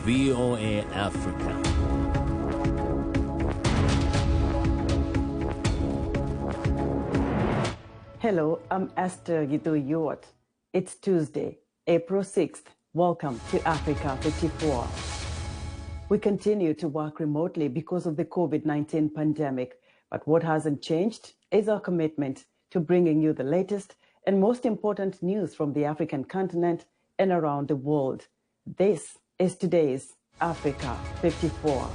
VOA Africa. Hello, I'm Esther Gitu-Yuot. It's Tuesday, April 6th. Welcome to Africa 54. We continue to work remotely because of the COVID-19 pandemic, but what hasn't changed is our commitment to bringing you the latest and most important news from the African continent and around the world. This is today's Africa 54.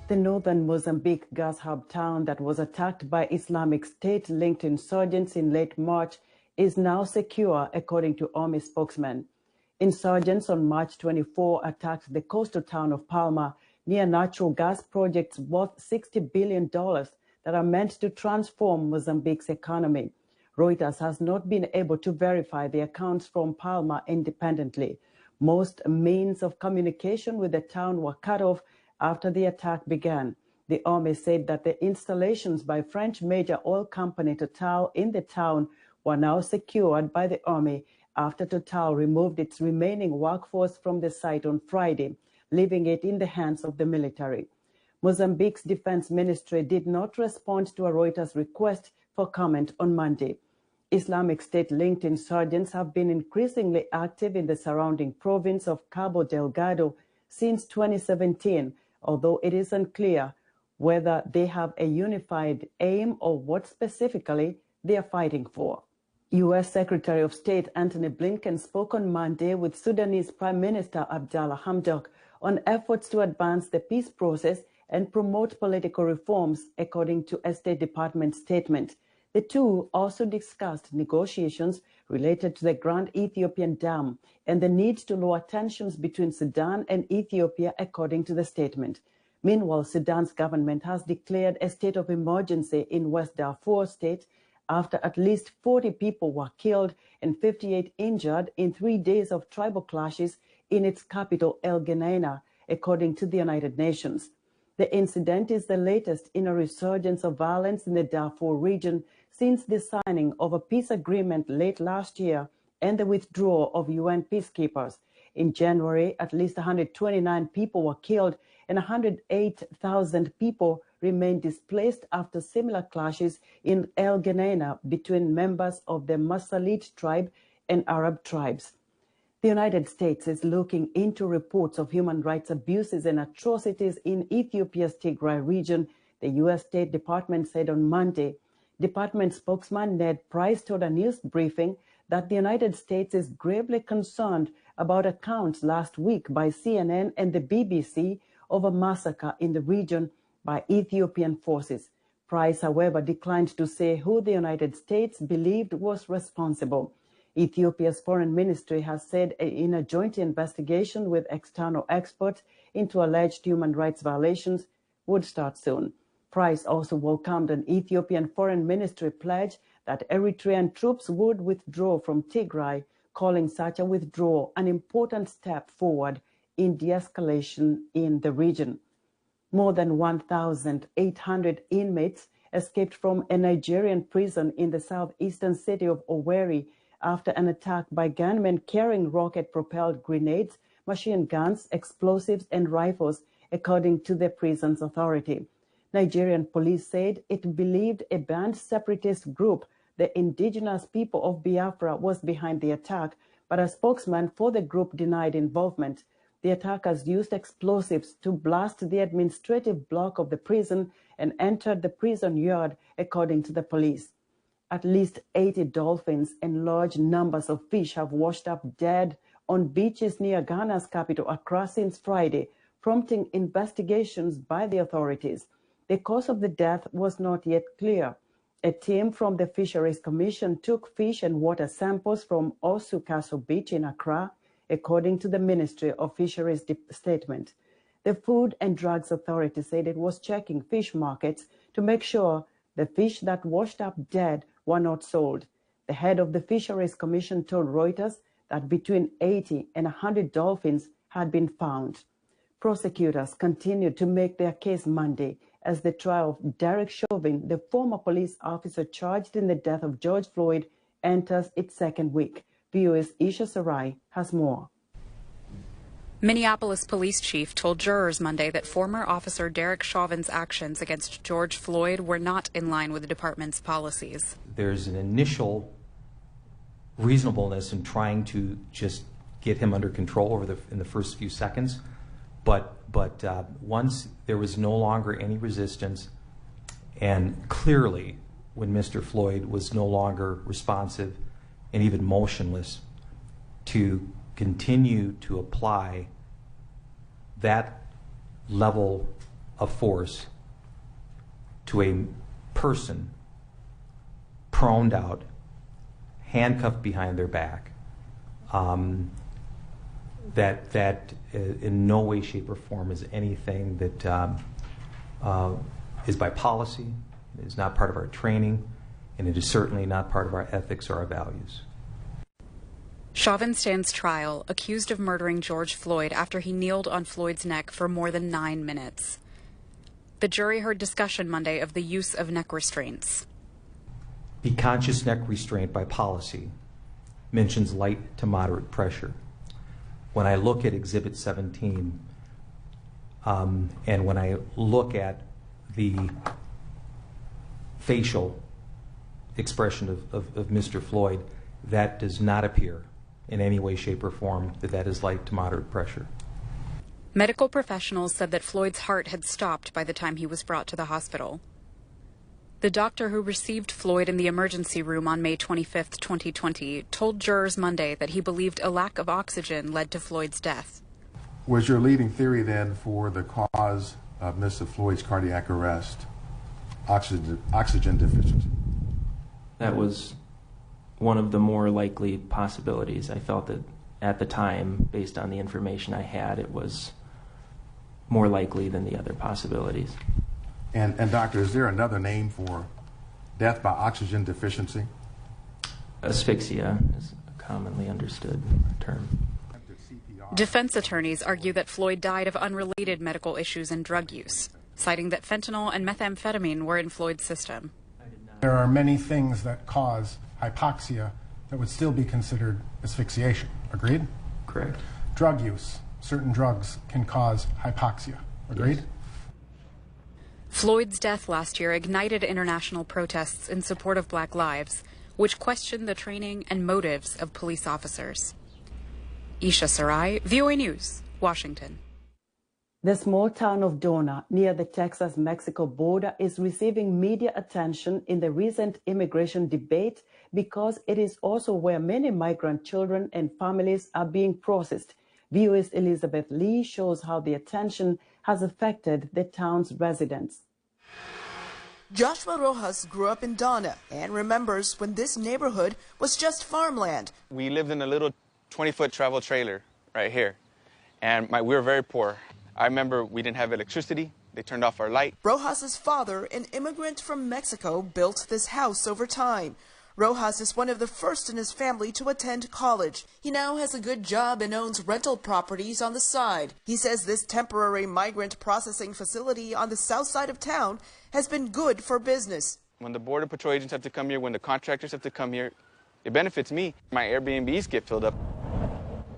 The northern Mozambique gas hub town that was attacked by Islamic State-linked insurgents in late March is now secure, according to Army spokesman. Insurgents on March 24 attacked the coastal town of Palma near natural gas projects worth $60 billion that are meant to transform Mozambique's economy. Reuters has not been able to verify the accounts from Palma independently. Most means of communication with the town were cut off after the attack began. The army said that the installations by French major oil company Total in the town were now secured by the army after Total removed its remaining workforce from the site on Friday, leaving it in the hands of the military. Mozambique's defense ministry did not respond to a Reuters request for comment on Monday. Islamic State-linked insurgents have been increasingly active in the surrounding province of Cabo Delgado since 2017, although it is unclear whether they have a unified aim or what specifically they are fighting for. U.S. Secretary of State Antony Blinken spoke on Monday with Sudanese Prime Minister Abdallah Hamdok on efforts to advance the peace process and promote political reforms, according to a State Department statement. The two also discussed negotiations related to the Grand Ethiopian Dam and the need to lower tensions between Sudan and Ethiopia, according to the statement. Meanwhile, Sudan's government has declared a state of emergency in West Darfur state after at least 40 people were killed and 58 injured in 3 days of tribal clashes in its capital, El Geneina, according to the United Nations. The incident is the latest in a resurgence of violence in the Darfur region since the signing of a peace agreement late last year and the withdrawal of UN peacekeepers. In January, at least 129 people were killed and 108,000 people remain displaced after similar clashes in El Geneina between members of the Masalit tribe and Arab tribes. The United States is looking into reports of human rights abuses and atrocities in Ethiopia's Tigray region, the U.S. State Department said on Monday. Department spokesman Ned Price told a news briefing that the United States is gravely concerned about accounts last week by CNN and the BBC of a massacre in the region by Ethiopian forces. Price, however, declined to say who the United States believed was responsible. Ethiopia's foreign ministry has said in a joint investigation with external experts into alleged human rights violations would start soon. Price also welcomed an Ethiopian foreign ministry pledge that Eritrean troops would withdraw from Tigray, calling such a withdrawal an important step forward in de-escalation in the region. More than 1,800 inmates escaped from a Nigerian prison in the southeastern city of Owerri after an attack by gunmen carrying rocket-propelled grenades, machine guns, explosives, and rifles, according to the prison's authority. Nigerian police said it believed a banned separatist group, the indigenous people of Biafra, was behind the attack, but a spokesman for the group denied involvement. The attackers used explosives to blast the administrative block of the prison and entered the prison yard, according to the police. At least 80 dolphins and large numbers of fish have washed up dead on beaches near Ghana's capital, Accra, since Friday, prompting investigations by the authorities. The cause of the death was not yet clear. A team from the Fisheries Commission took fish and water samples from Osu Castle Beach in Accra, according to the Ministry of Fisheries statement. The Food and Drugs Authority said it was checking fish markets to make sure the fish that washed up dead were not sold. The head of the Fisheries Commission told Reuters that between 80 and 100 dolphins had been found. Prosecutors continued to make their case Monday as the trial of Derek Chauvin, the former police officer charged in the death of George Floyd, enters its second week. VOA's Isha Sarai has more. Minneapolis police chief told jurors Monday that former officer Derek Chauvin's actions against George Floyd were not in line with the department's policies. There's an initial reasonableness in trying to just get him under control in the first few seconds, but once there was no longer any resistance, and clearly when Mr. Floyd was no longer responsive and even motionless, to continue to apply that level of force to a person proned out, handcuffed behind their back, that in no way, shape, or form is anything that is by policy, is not part of our training, and it is certainly not part of our ethics or our values. Chauvin stands trial, accused of murdering George Floyd after he kneeled on Floyd's neck for more than 9 minutes. The jury heard discussion Monday of the use of neck restraints. The conscious neck restraint by policy mentions light to moderate pressure. When I look at Exhibit 17, and when I look at the facial expression of Mr. Floyd, that does not appear in any way, shape, or form that is light to moderate pressure. Medical professionals said that Floyd's heart had stopped by the time he was brought to the hospital. The doctor who received Floyd in the emergency room on May 25, 2020, told jurors Monday that he believed a lack of oxygen led to Floyd's death. Was your leading theory then for the cause of Mr. Floyd's cardiac arrest oxygen deficiency? That was one of the more likely possibilities. I felt that at the time, based on the information I had, it was more likely than the other possibilities. And doctor, is there another name for death by oxygen deficiency? Asphyxia is a commonly understood term. Defense attorneys argue that Floyd died of unrelated medical issues and drug use, citing that fentanyl and methamphetamine were in Floyd's system. There are many things that cause hypoxia that would still be considered asphyxiation. Agreed? Correct. Drug use. Certain drugs can cause hypoxia. Agreed? Yes. Floyd's death last year ignited international protests in support of Black lives, which questioned the training and motives of police officers. Isha Sarai, VOA News, Washington. The small town of Dona, near the Texas-Mexico border, is receiving media attention in the recent immigration debate because it is also where many migrant children and families are being processed. VOA's Elizabeth Lee shows how the attention has affected the town's residents. Joshua Rojas grew up in Dona and remembers when this neighborhood was just farmland. We lived in a little 20-foot travel trailer right here, and we were very poor. I remember we didn't have electricity. They turned off our light. Rojas' father, an immigrant from Mexico, built this house over time. Rojas is one of the first in his family to attend college. He now has a good job and owns rental properties on the side. He says this temporary migrant processing facility on the south side of town has been good for business. When the Border Patrol agents have to come here, when the contractors have to come here, it benefits me. My Airbnbs get filled up.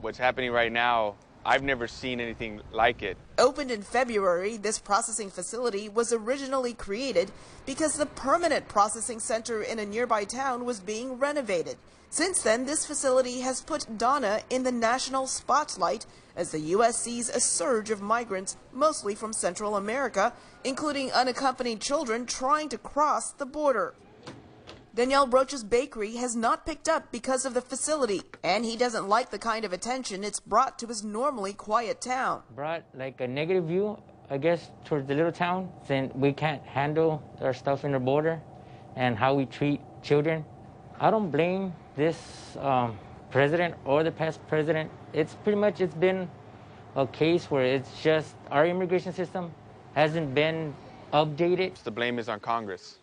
What's happening right now, I've never seen anything like it. Opened in February, this processing facility was originally created because the permanent processing center in a nearby town was being renovated. Since then, this facility has put Dona in the national spotlight as the U.S. sees a surge of migrants, mostly from Central America, including unaccompanied children trying to cross the border. Danielle Rocha's bakery has not picked up because of the facility, and he doesn't like the kind of attention it's brought to his normally quiet town. Brought like a negative view, I guess, towards the little town, saying we can't handle our stuff in the border and how we treat children. I don't blame this president or the past president. It's been a case where it's just our immigration system hasn't been updated. The blame is on Congress.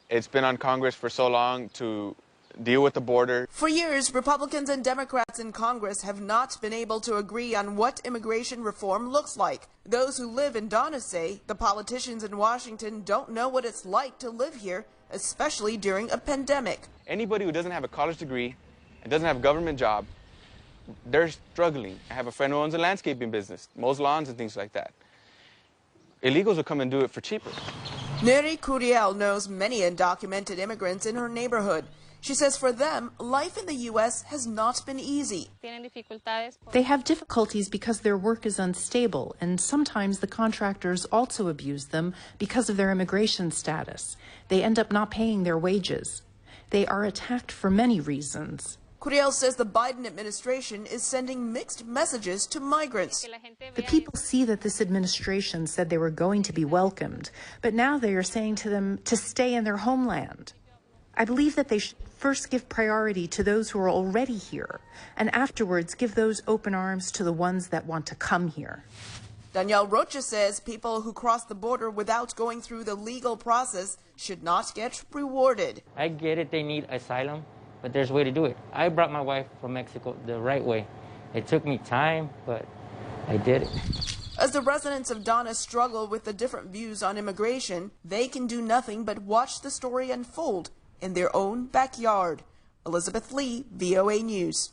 It's been on Congress for so long to deal with the border. For years, Republicans and Democrats in Congress have not been able to agree on what immigration reform looks like. Those who live in Dona say the politicians in Washington don't know what it's like to live here, especially during a pandemic. Anybody who doesn't have a college degree and doesn't have a government job they're struggling. I have a friend who owns a landscaping business, mows lawns and things like that. Illegals will come and do it for cheaper. Neri Curiel knows many undocumented immigrants in her neighborhood. She says for them, life in the U.S. has not been easy. They have difficulties because their work is unstable, and sometimes the contractors also abuse them because of their immigration status. They end up not paying their wages. They are attacked for many reasons. Curiel says the Biden administration is sending mixed messages to migrants. The people see that this administration said they were going to be welcomed, but now they are saying to them to stay in their homeland. I believe that they should first give priority to those who are already here, and afterwards give those open arms to the ones that want to come here. Danielle Rocha says people who cross the border without going through the legal process should not get rewarded. I get it, they need asylum, but there's a way to do it. I brought my wife from Mexico the right way. It took me time, but I did it. As the residents of Donna struggle with the different views on immigration, they can do nothing but watch the story unfold in their own backyard. Elizabeth Lee, VOA News.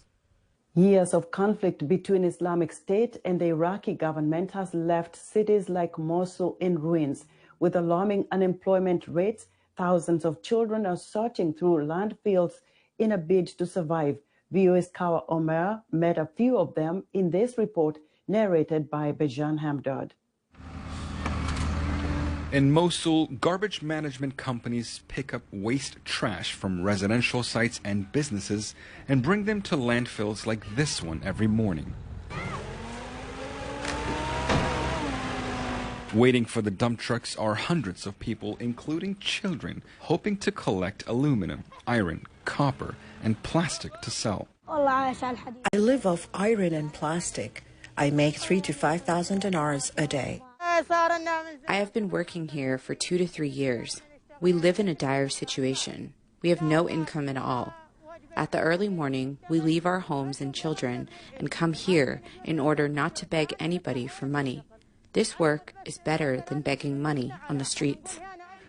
Years of conflict between Islamic State and the Iraqi government has left cities like Mosul in ruins. With alarming unemployment rates, thousands of children are searching through landfills in a bid to survive. VOA's Kawa Omer met a few of them in this report narrated by Bejan Hamdard. In Mosul, garbage management companies pick up waste trash from residential sites and businesses and bring them to landfills like this one every morning. Waiting for the dump trucks are hundreds of people, including children, hoping to collect aluminum, iron, copper, and plastic to sell. I live off iron and plastic. I make 3,000 to 5,000 dinars a day. I have been working here for 2 to 3 years. We live in a dire situation. We have no income at all. At the early morning, we leave our homes and children and come here in order not to beg anybody for money. This work is better than begging money on the streets.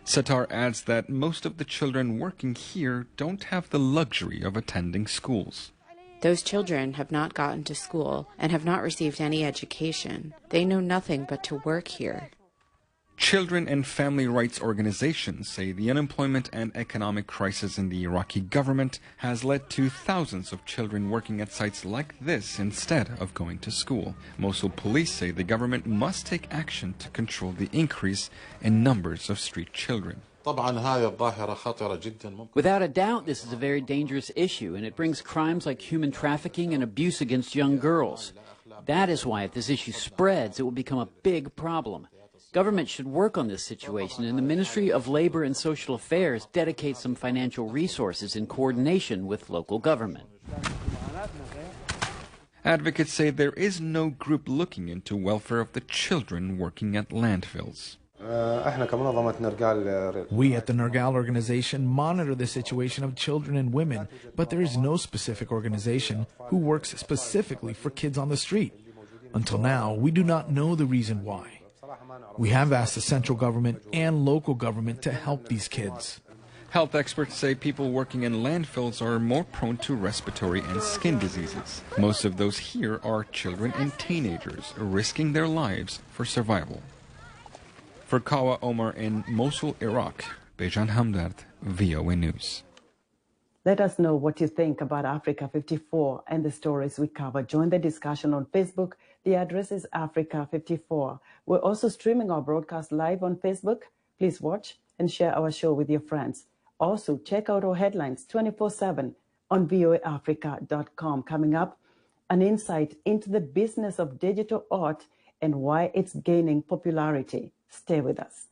Sattar adds that most of the children working here don't have the luxury of attending schools. Those children have not gotten to school and have not received any education. They know nothing but to work here. Children and family rights organizations say the unemployment and economic crisis in the Iraqi government has led to thousands of children working at sites like this instead of going to school. Mosul police say the government must take action to control the increase in numbers of street children. Without a doubt, this is a very dangerous issue, and it brings crimes like human trafficking and abuse against young girls. That is why if this issue spreads, it will become a big problem. Government should work on this situation, and the Ministry of Labor and Social Affairs dedicate some financial resources in coordination with local government. Advocates say there is no group looking into welfare of the children working at landfills. We at the Nergal organization monitor the situation of children and women, but there is no specific organization who works specifically for kids on the street. Until now, we do not know the reason why. We have asked the central government and local government to help these kids. Health experts say people working in landfills are more prone to respiratory and skin diseases. Most of those here are children and teenagers risking their lives for survival. For Kawa Omar in Mosul, Iraq, Bejan Hamdard, VOA News. Let us know what you think about Africa 54 and the stories we cover. Join the discussion on Facebook. The address is Africa 54. We're also streaming our broadcast live on Facebook. Please watch and share our show with your friends. Also, check out our headlines 24/7 on voaafrica.com. Coming up, an insight into the business of digital art and why it's gaining popularity. Stay with us.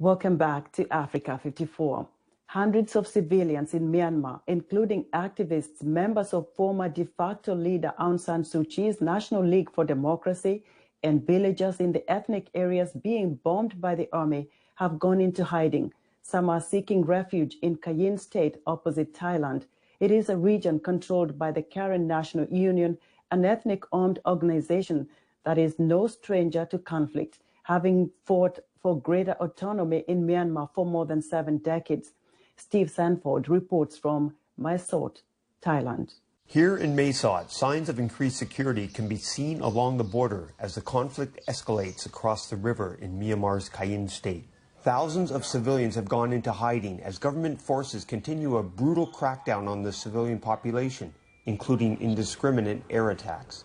Welcome back to Africa 54. Hundreds of civilians in Myanmar, including activists, members of former de facto leader Aung San Suu Kyi's National League for Democracy, and villagers in the ethnic areas being bombed by the army, have gone into hiding. Some are seeking refuge in Kayin State opposite Thailand. It is a region controlled by the Karen National Union, an ethnic armed organization that is no stranger to conflict, having fought for greater autonomy in Myanmar for more than 7 decades. Steve Sanford reports from Mae Sot, Thailand. Here in Mae Sot, signs of increased security can be seen along the border as the conflict escalates across the river in Myanmar's Kayin State. Thousands of civilians have gone into hiding as government forces continue a brutal crackdown on the civilian population, including indiscriminate air attacks.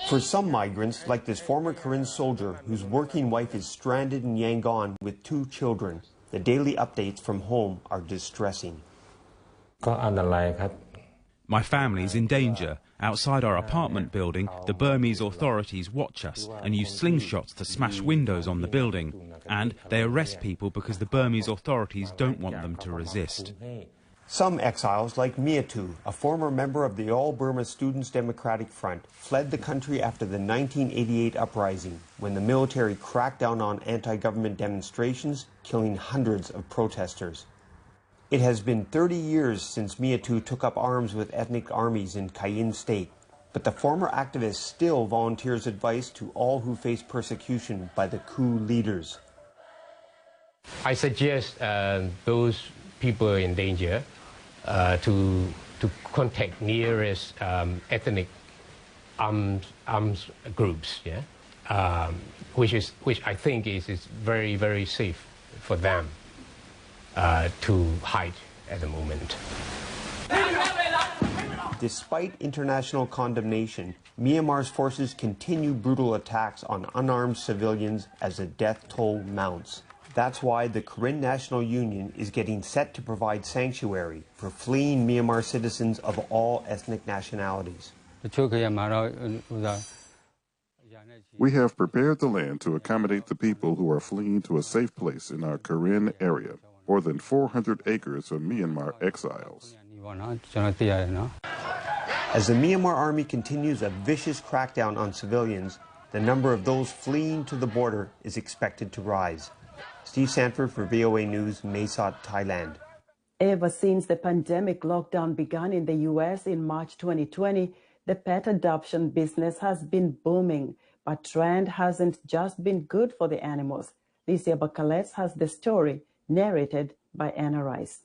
For some migrants, like this former Karen soldier whose working wife is stranded in Yangon with 2 children, the daily updates from home are distressing. My family's in danger. Outside our apartment building, the Burmese authorities watch us and use slingshots to smash windows on the building. And they arrest people because the Burmese authorities don't want them to resist. Some exiles, like Miatu, a former member of the All Burma Students' Democratic Front, fled the country after the 1988 uprising, when the military cracked down on anti-government demonstrations, killing hundreds of protesters. It has been 30 years since Miatu took up arms with ethnic armies in Kayin State, but the former activist still volunteers advice to all who face persecution by the coup leaders. I suggest those people in danger to contact nearest ethnic arms groups, yeah, which I think is very, very safe for them to hide at the moment. Despite international condemnation, Myanmar's forces continue brutal attacks on unarmed civilians as the death toll mounts. That's why the Karen National Union is getting set to provide sanctuary for fleeing Myanmar citizens of all ethnic nationalities. We have prepared the land to accommodate the people who are fleeing to a safe place in our Karen area, more than 400 acres of Myanmar exiles. As the Myanmar army continues a vicious crackdown on civilians, the number of those fleeing to the border is expected to rise. Steve Sanford for VOA News, Mae Sot, Thailand. Ever since the pandemic lockdown began in the U.S. in March 2020, the pet adoption business has been booming, but trend hasn't just been good for the animals. Licia Bacalets has the story, narrated by Anna Rice.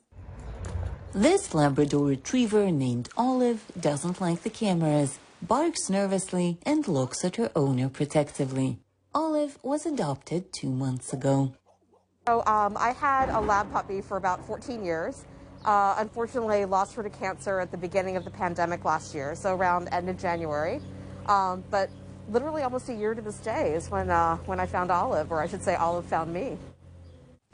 This Labrador retriever named Olive doesn't like the cameras, barks nervously, and looks at her owner protectively. Olive was adopted 2 months ago. So I had a lab puppy for about 14 years. Unfortunately, lost her to cancer at the beginning of the pandemic last year, so around end of January. But literally almost a year to this day is when I found Olive, or I should say Olive found me.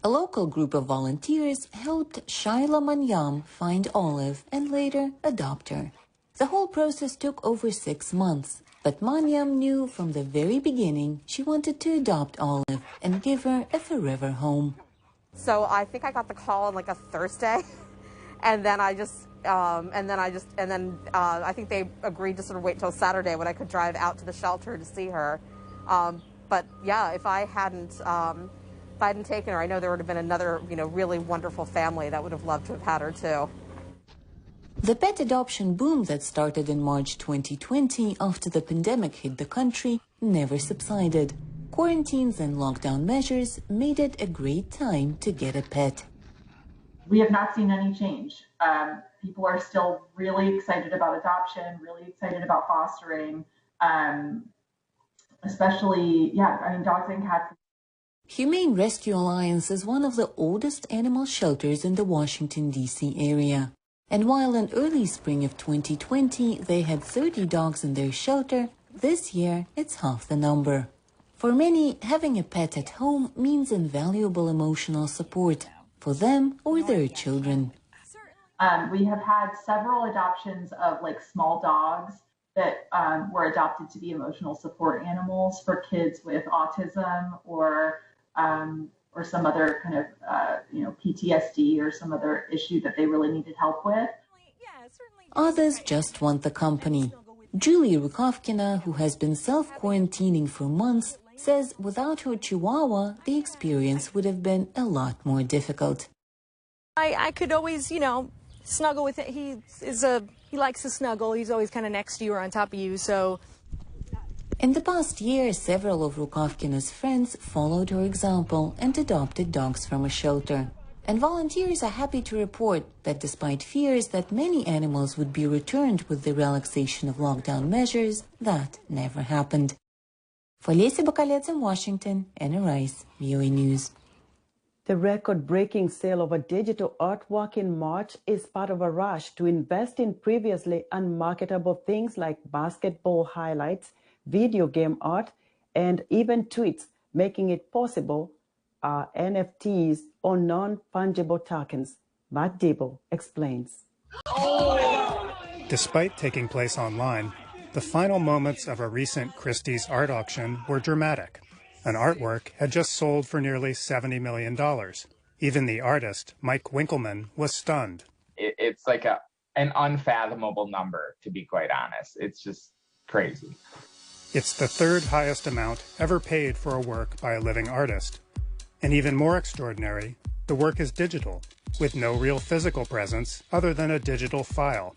A local group of volunteers helped Shaila Manyam find Olive and later adopt her. The whole process took over 6 months, but Manyam knew from the very beginning she wanted to adopt Olive and give her a forever home. So I think I got the call on like a Thursday, and then I think they agreed to sort of wait till Saturday when I could drive out to the shelter to see her. But yeah, if I hadn't taken her, I know there would have been another, really wonderful family that would have loved to have had her too. The pet adoption boom that started in March 2020 after the pandemic hit the country never subsided. Quarantines and lockdown measures made it a great time to get a pet. We have not seen any change. People are still really excited about adoption, really excited about fostering, especially, dogs and cats. Humane Rescue Alliance is one of the oldest animal shelters in the Washington, D.C. area. And while in early spring of 2020 they had 30 dogs in their shelter, this year it's half the number. For many, having a pet at home means invaluable emotional support for them or their children. We have had several adoptions of small dogs that were adopted to be emotional support animals for kids with autism or or some other kind of PTSD or some other issue that they really needed help with. Others just want the company. Julie Rukovkina, who has been self-quarantining for months, says without her chihuahua, the experience would have been a lot more difficult. I could always, snuggle with it. He likes to snuggle. He's always kind of next to you or on top of you, so. In the past year, several of Rukovkina's friends followed her example and adopted dogs from a shelter. And volunteers are happy to report that despite fears that many animals would be returned with the relaxation of lockdown measures, that never happened. For Lacey Bakalets in Washington, Anna Rice, WEWE News. The record-breaking sale of a digital artwork in March is part of a rush to invest in previously unmarketable things like basketball highlights, video game art, and even tweets, making it possible NFTs or non-fungible tokens. Matt Dibble explains. Despite taking place online, the final moments of a recent Christie's art auction were dramatic. An artwork had just sold for nearly $70 million. Even the artist, Mike Winkleman, was stunned. It's like an unfathomable number, to be quite honest. It's just crazy. It's the third highest amount ever paid for a work by a living artist. And even more extraordinary, the work is digital, with no real physical presence other than a digital file.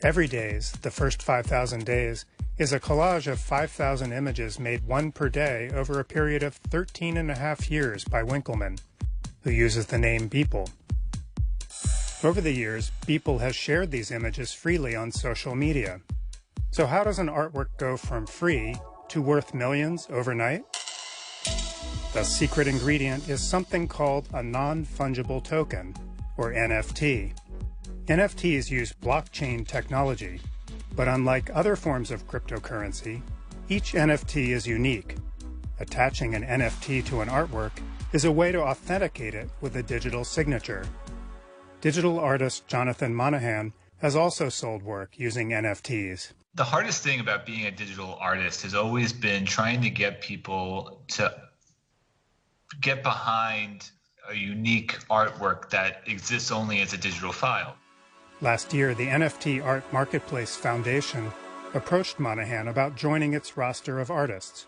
Every Days, the first 5,000 days, is a collage of 5,000 images made one per day over a period of 13 and a half years by Winkleman, who uses the name Beeple. Over the years, Beeple has shared these images freely on social media. So how does an artwork go from free to worth millions overnight? The secret ingredient is something called a non-fungible token, or NFT. NFTs use blockchain technology, but unlike other forms of cryptocurrency, each NFT is unique. Attaching an NFT to an artwork is a way to authenticate it with a digital signature. Digital artist Jonathan Monahan has also sold work using NFTs. The hardest thing about being a digital artist has always been trying to get people to get behind a unique artwork that exists only as a digital file. Last year, the NFT Art Marketplace Foundation approached Monahan about joining its roster of artists.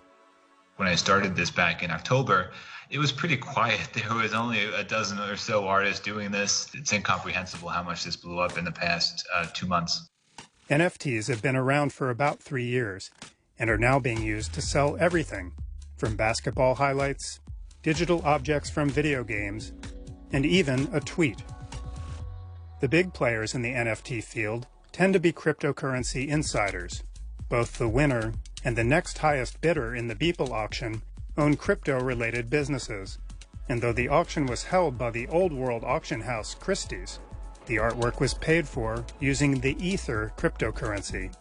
When I started this back in October, it was pretty quiet. There was only a dozen or so artists doing this. It's incomprehensible how much this blew up in the past 2 months. NFTs have been around for about 3 years and are now being used to sell everything from basketball highlights, digital objects from video games, and even a tweet. The big players in the NFT field tend to be cryptocurrency insiders. Both the winner and the next highest bidder in the Beeple auction own crypto-related businesses. And though the auction was held by the old world auction house Christie's, the artwork was paid for using the Ether cryptocurrency.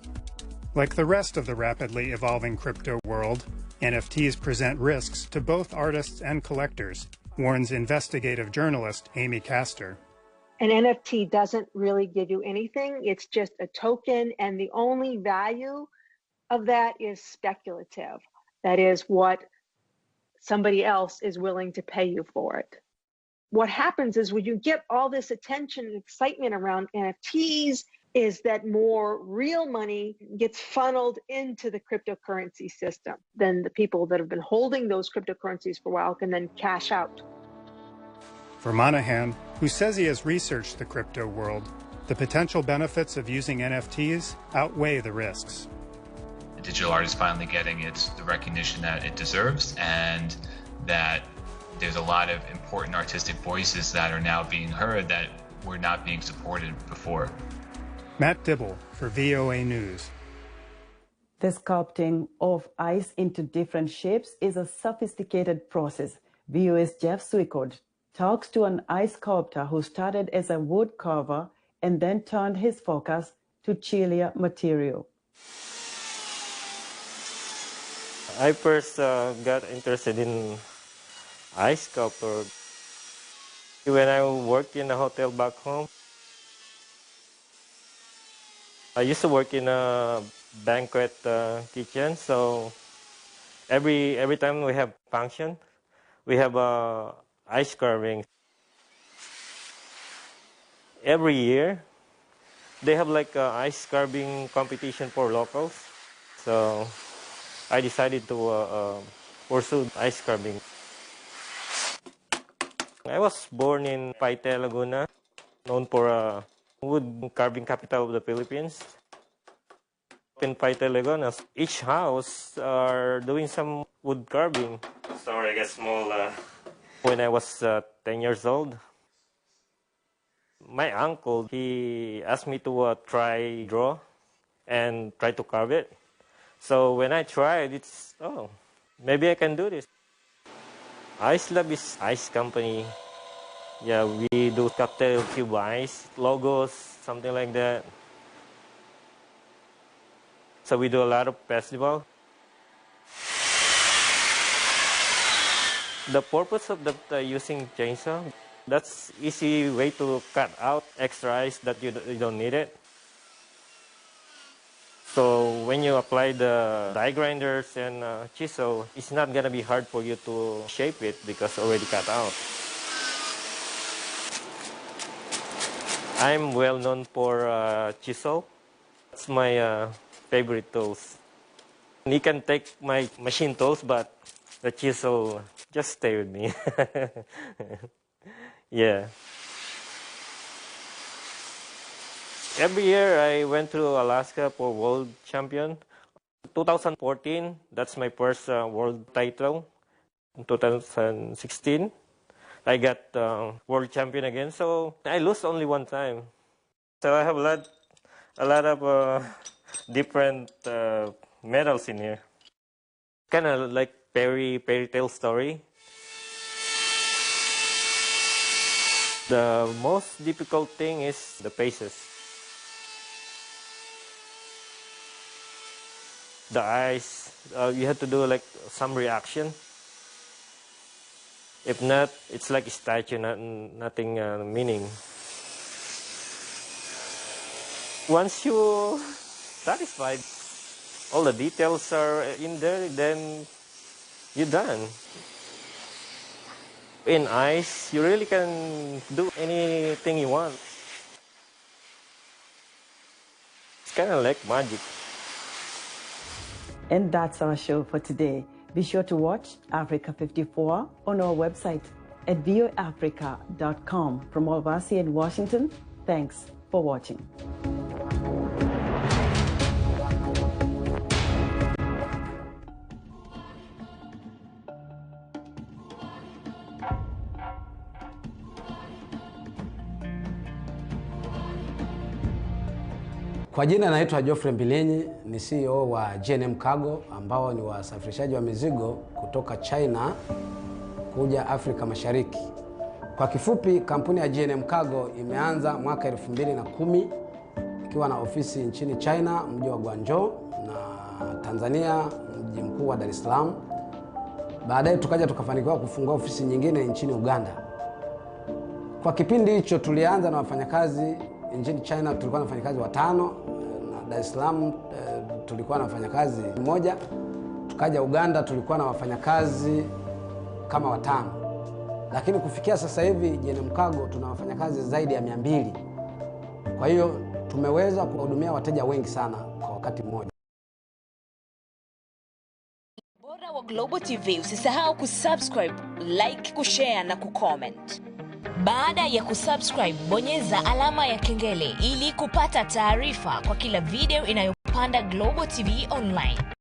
Like the rest of the rapidly evolving crypto world, NFTs present risks to both artists and collectors, warns investigative journalist Amy Castor. An NFT doesn't really give you anything. It's just a token, and the only value of that is speculative. That is what somebody else is willing to pay you for it. What happens is when you get all this attention and excitement around NFTs is that more real money gets funneled into the cryptocurrency system. Then the people that have been holding those cryptocurrencies for a while can then cash out. For Monahan, who says he has researched the crypto world, the potential benefits of using NFTs outweigh the risks. The digital art is finally getting the recognition that it deserves, and that there's a lot of important artistic voices that are now being heard that were not being supported before. Matt Dibble for VOA News. The sculpting of ice into different shapes is a sophisticated process. VOA's Jeff Swickard talks to an ice sculptor who started as a wood carver and then turned his focus to chillier material. I first got interested in ice sculpture when I worked in a hotel back home. I used to work in a banquet kitchen, so every time we have function, We have ice carving. Every year, they have like an ice carving competition for locals. So I decided to pursue ice carving. I was born in Paite, Laguna, known for wood carving capital of the Philippines. In Paite, Laguna, each house are doing some wood carving. Sorry, I got small. When I was 10 years old, my uncle, he asked me to draw and try to carve it. So when I tried, it's, oh, maybe I can do this. Ice Lab is ice company. Yeah, we do cocktail cube ice, logos, something like that. So we do a lot of festival. The purpose of that using chainsaw, that's easy way to cut out extra ice that you don't need it. So when you apply the die grinders and chisel, it's not gonna be hard for you to shape it because already cut out. I'm well known for chisel. It's my favorite tools. You can take my machine tools, but the chisel just stay with me. Yeah. Every year I went to Alaska for world champion. 2014, that's my first world title. In 2016, I got world champion again. So I lose only one time. So I have a lot of different medals in here. Kind of like fairy tale story. The most difficult thing is the paces. The eyes, you have to do like some reaction. If not, it's like a statue, nothing meaning. Once you satisfied, all the details are in there, then you're done. In ice, you really can do anything you want. It's kind of like magic. And that's our show for today. Be sure to watch Africa 54 on our website at voaafrica.com. From all of us here in Washington, thanks for watching. Kwa jina naitwa Geoffrey Mbilinyi, ni CEO wa G&M Cargo ambao ni wasafirishaji wa mizigo kutoka China kuja Afrika Mashariki. Kwa kifupi, kampuni ya G&M Cargo imeanza mwaka 2010 ikiwa na ofisi nchini China, mji wa Guangzhou, na Tanzania, mji mkuu wa Dar es Salaam. Baadaye tukaja tukafanikiwa kufungua ofisi nyingine nchini Uganda. Kwa kipindi hicho tulianza na wafanyakazi nchini China, tulikuwa na wafanyakazi 5, na Dar es Salaam tulikuwa na wafanyakazi 1. Tukaja Uganda tulikuwa na wafanyakazi kama 5. Lakini kufikia sasa hivi G&M Cargo tuna wafanyakazi zaidi ya 200. Kwa hiyo tumeweza kuhudumia wateja wengi sana kwa wakati mmoja. Bora wa Global TV, usisahau kusubscribe, like, kushare na kucomment. Baada ya kusubscribe, bonyeza alama ya kengele ili kupata taarifa kwa kila video inayopanda Global TV Online.